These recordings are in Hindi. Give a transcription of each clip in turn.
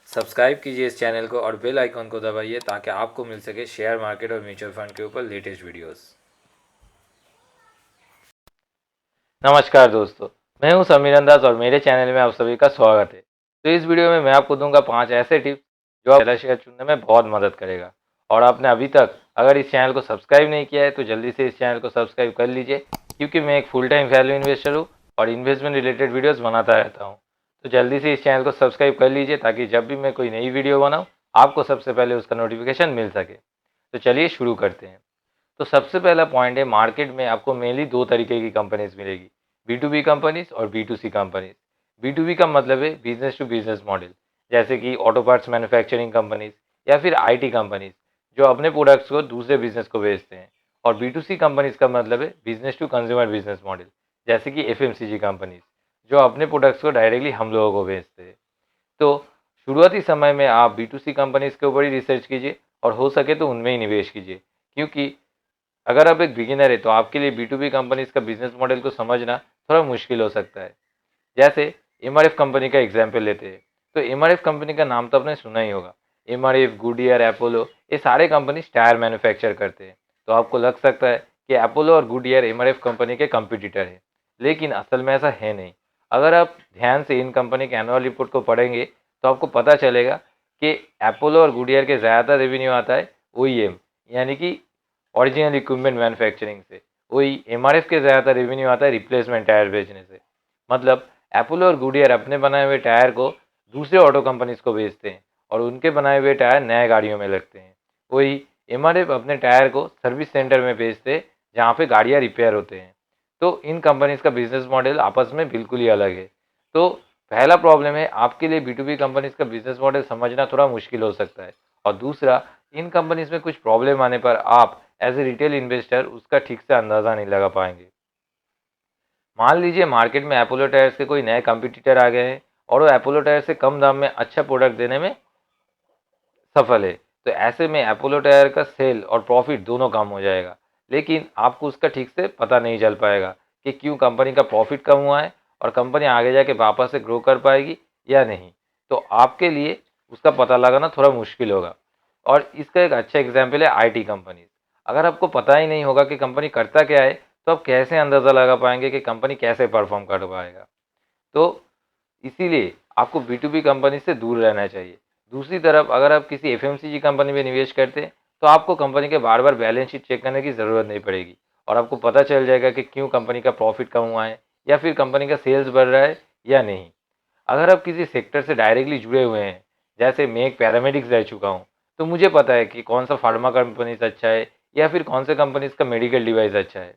सब्सक्राइब कीजिए इस चैनल को और बेल आइकन को दबाइए ताकि आपको मिल सके शेयर मार्केट और म्यूचुअल फंड के ऊपर लेटेस्ट वीडियोस। नमस्कार दोस्तों, मैं हूं समीर अंदाज और मेरे चैनल में आप सभी का स्वागत है। तो इस वीडियो में मैं आपको दूंगा 5 ऐसे टिप्स जो आप पहला शेयर चुनने में बहुत मदद करेगा। और आपने अभी तक अगर इस चैनल को सब्सक्राइब नहीं किया है तो जल्दी से इस चैनल को सब्सक्राइब कर लीजिए, क्योंकि मैं एक फुल टाइम वैल्यू इन्वेस्टर हूँ और इन्वेस्टमेंट रिलेटेड वीडियोज़ बनाता रहता हूँ। तो जल्दी से इस चैनल को सब्सक्राइब कर लीजिए ताकि जब भी मैं कोई नई वीडियो बनाऊँ आपको सबसे पहले उसका नोटिफिकेशन मिल सके। तो चलिए शुरू करते हैं। तो सबसे पहला पॉइंट है, मार्केट में आपको मेनली दो तरीके की कंपनीज मिलेगी, B2B कंपनीज और B2C कंपनीज। B2B का मतलब है बिजनेस टू बिजनेस मॉडल, जैसे कि ऑटो पार्ट्स मैन्युफैक्चरिंग कंपनीज या फिर IT कंपनीज जो अपने प्रोडक्ट्स को दूसरे बिजनेस को बेचते हैं। और B2C कंपनीज का मतलब है business to consumer business model, जैसे कि FMCG कंपनीज जो अपने प्रोडक्ट्स को डायरेक्टली हम लोगों को बेचते हैं। तो शुरुआती समय में आप B2C कंपनीज के ऊपर ही रिसर्च कीजिए और हो सके तो उनमें ही निवेश कीजिए, क्योंकि अगर आप एक बिगिनर है तो आपके लिए B2B कंपनीज का बिजनेस मॉडल को समझना थोड़ा मुश्किल हो सकता है। जैसे MRF कंपनी का एग्जाम्पल लेते हैं, तो MRF कंपनी का नाम तो आपने सुना ही होगा। MRF, गुडियर, अपोलो, ये सारे कंपनी टायर मैन्युफैक्चर करते हैं। तो आपको लग सकता है कि अपोलो और गुडियर MRF कंपनी के कंपिटिटर है, लेकिन असल में ऐसा है नहीं। अगर आप ध्यान से इन कंपनी के एनुअल रिपोर्ट को पढ़ेंगे तो आपको पता चलेगा कि अपोलो और गुडियर के ज़्यादातर रेवेन्यू आता है OEM यानी कि ओरिजिनल इक्विपमेंट मैन्युफैक्चरिंग से। वही MRF के ज़्यादातर रेवेन्यू आता है रिप्लेसमेंट टायर बेचने से। मतलब एपोलो और गुडियर अपने बनाए हुए टायर को दूसरे ऑटो कंपनीज को बेचते हैं और उनके बनाए हुए टायर नए गाड़ियों में लगते हैं। वही MRF अपने टायर को सर्विस सेंटर में बेचते हैं जहाँ पे गाड़ियाँ रिपेयर होते हैं। तो इन कंपनीज का बिजनेस मॉडल आपस में बिल्कुल ही अलग है। तो पहला प्रॉब्लम है, आपके लिए B2B कंपनीज का बिजनेस मॉडल समझना थोड़ा मुश्किल हो सकता है। और दूसरा, इन कंपनीज में कुछ प्रॉब्लम आने पर आप एज ए रिटेल इन्वेस्टर उसका ठीक से अंदाज़ा नहीं लगा पाएंगे। मान लीजिए मार्केट में अपोलो टायर्स के कोई नए कंपटीटर आ गए हैं और वो अपोलो टायर से कम दाम में अच्छा प्रोडक्ट देने में सफल है। तो ऐसे में अपोलो टायर का सेल और प्रॉफिट दोनों कम हो जाएगा, लेकिन आपको उसका ठीक से पता नहीं चल पाएगा कि क्यों कंपनी का प्रॉफिट कम हुआ है और कंपनी आगे जाके वापस से ग्रो कर पाएगी या नहीं। तो आपके लिए उसका पता लगाना थोड़ा मुश्किल होगा। और इसका एक अच्छा एग्जाम्पल है IT कंपनी। अगर आपको पता ही नहीं होगा कि कंपनी करता क्या है तो आप कैसे अंदाज़ा लगा पाएंगे कि कंपनी कैसे परफॉर्म कर पाएगा। तो इसीलिए आपको B2B कंपनी से दूर रहना चाहिए। दूसरी तरफ अगर आप किसी FMCG कंपनी में निवेश करते हैं तो आपको कंपनी के बार बार बैलेंस शीट चेक करने की ज़रूरत नहीं पड़ेगी और आपको पता चल जाएगा कि क्यों कंपनी का प्रॉफिट कम हुआ है या फिर कंपनी का सेल्स बढ़ रहा है या नहीं। अगर आप किसी सेक्टर से डायरेक्टली जुड़े हुए हैं, जैसे मैं एक पैरामेडिक्स रह चुका हूँ, तो मुझे पता है कि कौन सा फार्मा कंपनीज अच्छा है या फिर कौन से कंपनीज का मेडिकल डिवाइस अच्छा है।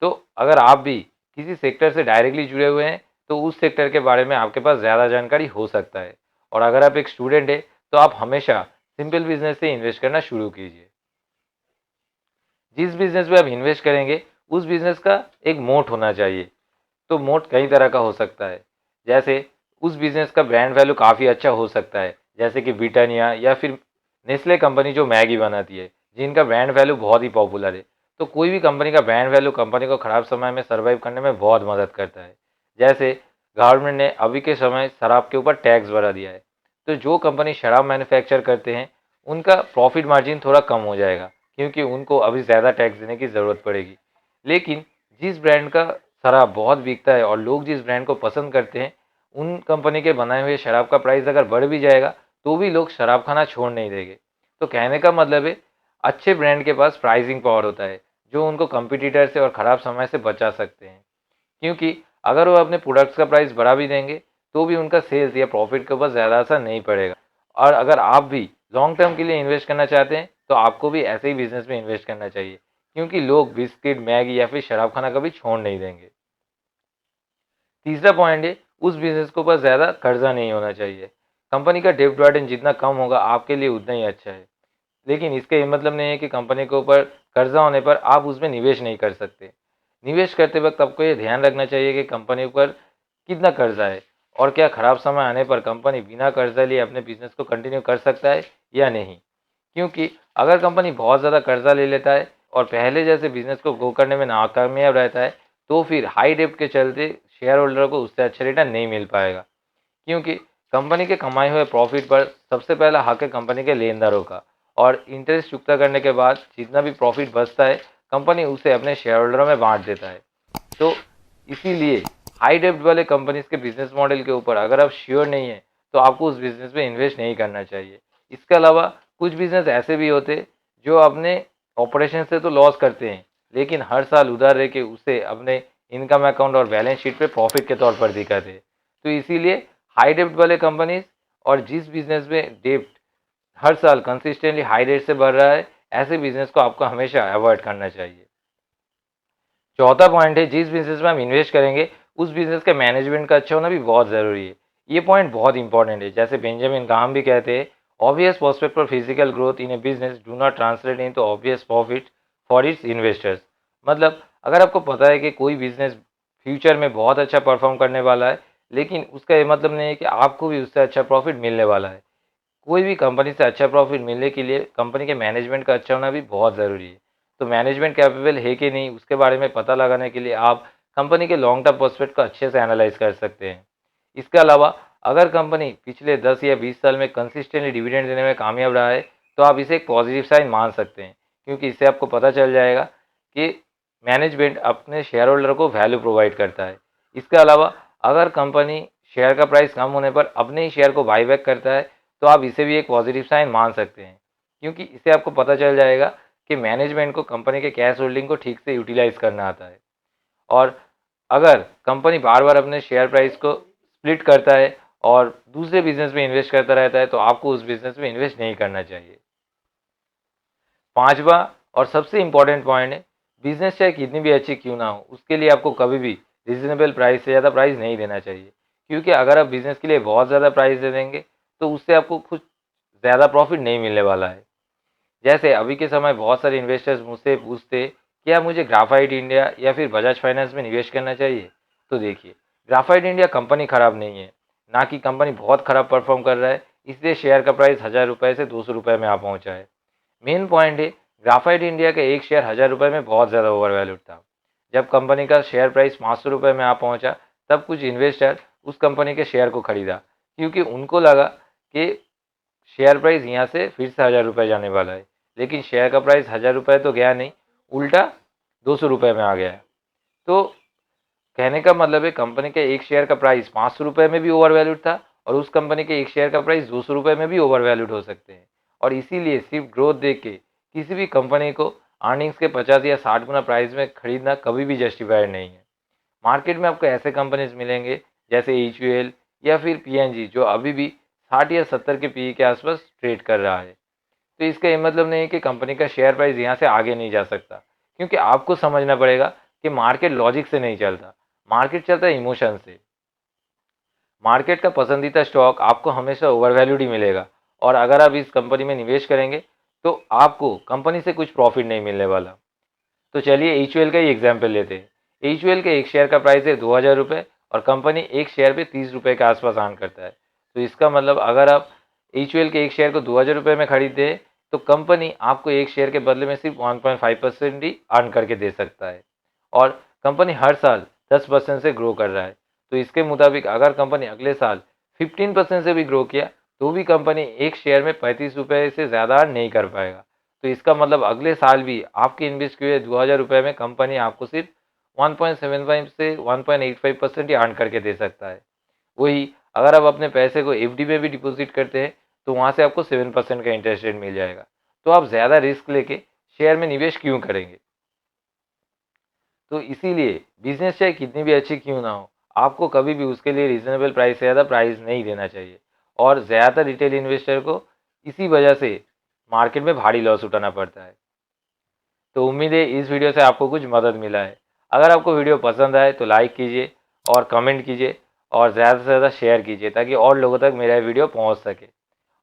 तो अगर आप भी किसी सेक्टर से डायरेक्टली जुड़े हुए हैं तो उस सेक्टर के बारे में आपके पास ज़्यादा जानकारी हो सकता है। और अगर आप एक स्टूडेंट है तो आप हमेशा सिंपल बिजनेस से इन्वेस्ट करना शुरू कीजिए। जिस बिजनेस में आप इन्वेस्ट करेंगे उस बिजनेस का एक मोट होना चाहिए। तो मोट कई तरह का हो सकता है। जैसे उस बिजनेस का ब्रांड वैल्यू काफ़ी अच्छा हो सकता है, जैसे कि ब्रिटानिया या फिर नेस्ले कंपनी जो मैगी बनाती है, जिनका ब्रांड वैल्यू बहुत ही पॉपुलर है। तो कोई भी कंपनी का ब्रांड वैल्यू कंपनी को ख़राब समय में सर्वाइव करने में बहुत मदद करता है। जैसे गवर्नमेंट ने अभी के समय शराब के ऊपर टैक्स बढ़ा दिया है, तो जो कंपनी शराब मैन्युफैक्चर करते हैं उनका प्रॉफिट मार्जिन थोड़ा कम हो जाएगा, क्योंकि उनको अभी ज़्यादा टैक्स देने की ज़रूरत पड़ेगी। लेकिन जिस ब्रांड का शराब बहुत बिकता है और लोग जिस ब्रांड को पसंद करते हैं, उन कंपनी के बनाए हुए शराब का प्राइस अगर बढ़ भी जाएगा तो भी लोग शराब खाना छोड़ नहीं देंगे। तो कहने का मतलब है, अच्छे ब्रांड के पास प्राइसिंग पावर होता है जो उनको कंपटीटर से और ख़राब समय से बचा सकते हैं। क्योंकि अगर वो अपने प्रोडक्ट्स का प्राइस बढ़ा भी देंगे तो भी उनका सेल्स या प्रॉफिट के ऊपर ज़्यादा असर नहीं पड़ेगा। और अगर आप भी लॉन्ग टर्म के लिए इन्वेस्ट करना चाहते हैं तो आपको भी ऐसे ही बिजनेस में इन्वेस्ट करना चाहिए, क्योंकि लोग बिस्किट, मैगी या फिर शराब खाना कभी छोड़ नहीं देंगे। तीसरा पॉइंट है, उस बिजनेस के ऊपर ज़्यादा कर्जा नहीं होना चाहिए। कंपनी का डेब्ट बर्डन जितना कम होगा आपके लिए उतना ही अच्छा है। लेकिन इसका ये मतलब नहीं है कि कंपनी के ऊपर कर्जा होने पर आप उसमें निवेश नहीं कर सकते। निवेश करते वक्त आपको ये ध्यान रखना चाहिए कि कंपनी पर कितना कर्जा है और क्या खराब समय आने पर कंपनी बिना कर्जा लिए अपने बिजनेस को कंटिन्यू कर सकता है या नहीं। क्योंकि अगर कंपनी बहुत ज़्यादा कर्जा ले लेता है और पहले जैसे बिजनेस को ग्रो करने में नाकामयाब रहता है तो फिर हाई डेप्ट के चलते शेयर होल्डर को उससे अच्छा रिटर्न नहीं मिल पाएगा। क्योंकि कंपनी के कमाए हुए प्रॉफिट पर सबसे पहला हक है कंपनी के लेनदारों का, और इंटरेस्ट चुकता करने के बाद जितना भी प्रॉफिट बचता है कंपनी उसे अपने शेयर होल्डरों में बांट देता है। तो इसीलिए हाई डेब्ट वाले कंपनीज के बिजनेस मॉडल के ऊपर अगर आप श्योर नहीं है तो आपको उस बिजनेस में इन्वेस्ट नहीं करना चाहिए। इसके अलावा कुछ बिजनेस ऐसे भी होते जो अपने ऑपरेशन से तो लॉस करते हैं, लेकिन हर साल उधार रह के उसे अपने इनकम अकाउंट और बैलेंस शीट पे प्रॉफिट के तौर पर दिखाते हैं। तो इसीलिए हाई डेब्ट वाले कंपनीज और जिस बिजनेस में डेब्ट हर साल कंसिस्टेंटली हाई रेट से बढ़ रहा है, ऐसे बिजनेस को आपको हमेशा अवॉइड करना चाहिए। चौथा पॉइंट है, जिस बिजनेस में हम इन्वेस्ट करेंगे उस बिजनेस का मैनेजमेंट का अच्छा होना भी बहुत ज़रूरी है। ये पॉइंट बहुत इंपॉर्टेंट है। जैसे बेंजामिन ग्राहम भी कहते हैं, obvious prospect for physical growth in a business do not translate into obvious profit for its investors. मतलब अगर आपको पता है कि कोई बिजनेस फ्यूचर में बहुत अच्छा परफॉर्म करने वाला है, लेकिन उसका ये मतलब नहीं है कि आपको भी उससे अच्छा प्रॉफिट मिलने वाला है। कोई भी कंपनी से अच्छा प्रॉफिट मिलने के लिए कंपनी के मैनेजमेंट का अच्छा होना भी बहुत ज़रूरी है। तो मैनेजमेंट कैपेबल है कि नहीं उसके बारे में पता लगाने के लिए आप कंपनी के लॉन्ग टर्म प्रोस्पेक्ट को अच्छे से एनालाइज कर सकते हैं। इसके अलावा अगर कंपनी पिछले 10 या 20 साल में कंसिस्टेंटली डिविडेंड देने में कामयाब रहा है तो आप इसे एक पॉजिटिव साइन मान सकते हैं, क्योंकि इससे आपको पता चल जाएगा कि मैनेजमेंट अपने शेयर होल्डर को वैल्यू प्रोवाइड करता है। इसके अलावा अगर कंपनी शेयर का प्राइस कम होने पर अपने ही शेयर को बाईबैक करता है तो आप इसे भी एक पॉजिटिव साइन मान सकते हैं, क्योंकि इससे आपको पता चल जाएगा कि मैनेजमेंट को कंपनी के कैश होल्डिंग को ठीक से यूटिलाइज करना आता है। और अगर कंपनी बार बार अपने शेयर प्राइस को स्प्लिट करता है और दूसरे बिजनेस में इन्वेस्ट करता रहता है तो आपको उस बिजनेस में इन्वेस्ट नहीं करना चाहिए। पांचवा और सबसे इम्पोर्टेंट पॉइंट है, बिजनेस चाहे कितनी भी अच्छी क्यों ना हो उसके लिए आपको कभी भी रिजनेबल प्राइस से ज़्यादा प्राइस नहीं देना चाहिए, क्योंकि अगर आप बिजनेस के लिए बहुत ज़्यादा प्राइस दे देंगे तो उससे आपको कुछ ज़्यादा प्रॉफिट नहीं मिलने वाला है। जैसे अभी के समय बहुत सारे इन्वेस्टर्स मुझसे पूछते क्या मुझे ग्राफाइट इंडिया या फिर बजाज फाइनेंस में निवेश करना चाहिए। तो देखिए, ग्राफाइट इंडिया कंपनी खराब नहीं है, ना कि कंपनी बहुत खराब परफॉर्म कर रहा है इसलिए शेयर का प्राइस 1000 रुपये से 200 रुपये में आ पहुंचा है। मेन पॉइंट है, ग्राफाइट इंडिया का एक शेयर 1000 रुपये में बहुत ज़्यादा ओवर वैल्यूड था। जब कंपनी का शेयर प्राइस 500 रुपये में आ पहुंचा तब कुछ इन्वेस्टर उस कंपनी के शेयर को खरीदा, क्योंकि उनको लगा कि शेयर प्राइस यहाँ से फिर से 1000 रुपये जाने वाला है। लेकिन शेयर का प्राइस 1000 रुपये तो गया नहीं, उल्टा 200 रुपये में आ गया है। तो कहने का मतलब है कंपनी के एक शेयर का प्राइस 500 रुपये में भी ओवर वैल्यूड था और उस कंपनी के एक शेयर का प्राइस 200 रुपये में भी ओवर वैल्यूड हो सकते हैं। और इसीलिए सिर्फ ग्रोथ देख के किसी भी कंपनी को अर्निंग्स के 50 या 60 गुना प्राइस में खरीदना कभी भी जस्टिफाइड नहीं है। मार्केट में आपको ऐसे कंपनीज मिलेंगे जैसे एच या फिर पीएनजी जो अभी भी 60 या 70 के पीई के आसपास ट्रेड कर रहा है। तो इसका ये मतलब नहीं है कि कंपनी का शेयर प्राइस यहाँ से आगे नहीं जा सकता, क्योंकि आपको समझना पड़ेगा कि मार्केट लॉजिक से नहीं चलता, मार्केट चलता है इमोशन से। मार्केट का पसंदीदा स्टॉक आपको हमेशा ओवर वैल्यूड ही मिलेगा, और अगर आप इस कंपनी में निवेश करेंगे तो आपको कंपनी से कुछ प्रॉफिट नहीं मिलने वाला। तो चलिए एच का ही एग्जाम्पल लेते हैं। एच के एक शेयर का प्राइस है 2000 रुपये और कंपनी एक शेयर पे 30 रुपये के आसपास अर्न करता है। तो इसका मतलब अगर आप एच के एक शेयर को 2000 रुपये में खरीदते हैं तो कंपनी आपको एक शेयर के बदले में सिर्फ 1.5% ही अर्न करके दे सकता है, और कंपनी हर साल 10% से ग्रो कर रहा है। तो इसके मुताबिक अगर कंपनी अगले साल 15% से भी ग्रो किया तो भी कंपनी एक शेयर में 35 रुपये से ज़्यादा अर्न नहीं कर पाएगा। तो इसका मतलब अगले साल भी आपके इन्वेस्ट किए 2000 रुपये में कंपनी आपको सिर्फ 1.75 से 1.85% ही अर्न करके दे सकता है। वही अगर आप अपने पैसे को एफडी में भी डिपॉजिट करते हैं तो वहाँ से आपको 7% का इंटरेस्ट रेट मिल जाएगा। तो आप ज़्यादा रिस्क लेके शेयर में निवेश क्यों करेंगे। तो इसीलिए बिजनेस चाहे कितनी भी अच्छी क्यों ना हो आपको कभी भी उसके लिए रीजनेबल प्राइस से ज़्यादा प्राइस नहीं देना चाहिए, और ज़्यादातर रिटेल इन्वेस्टर को इसी वजह से मार्केट में भारी लॉस उठाना पड़ता है। तो उम्मीद है इस वीडियो से आपको कुछ मदद मिला है। अगर आपको वीडियो पसंद आए तो लाइक कीजिए और कमेंट कीजिए और ज़्यादा से ज़्यादा शेयर कीजिए ताकि और लोगों तक मेरा वीडियो पहुंच सके।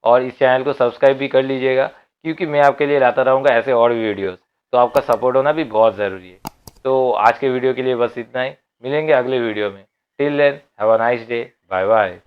और इस चैनल को सब्सक्राइब भी कर लीजिएगा, क्योंकि मैं आपके लिए लाता रहूँगा ऐसे और भी वीडियोस। तो आपका सपोर्ट होना भी बहुत ज़रूरी है। तो आज के वीडियो के लिए बस इतना ही, मिलेंगे अगले वीडियो में। Till then have a nice day, bye bye.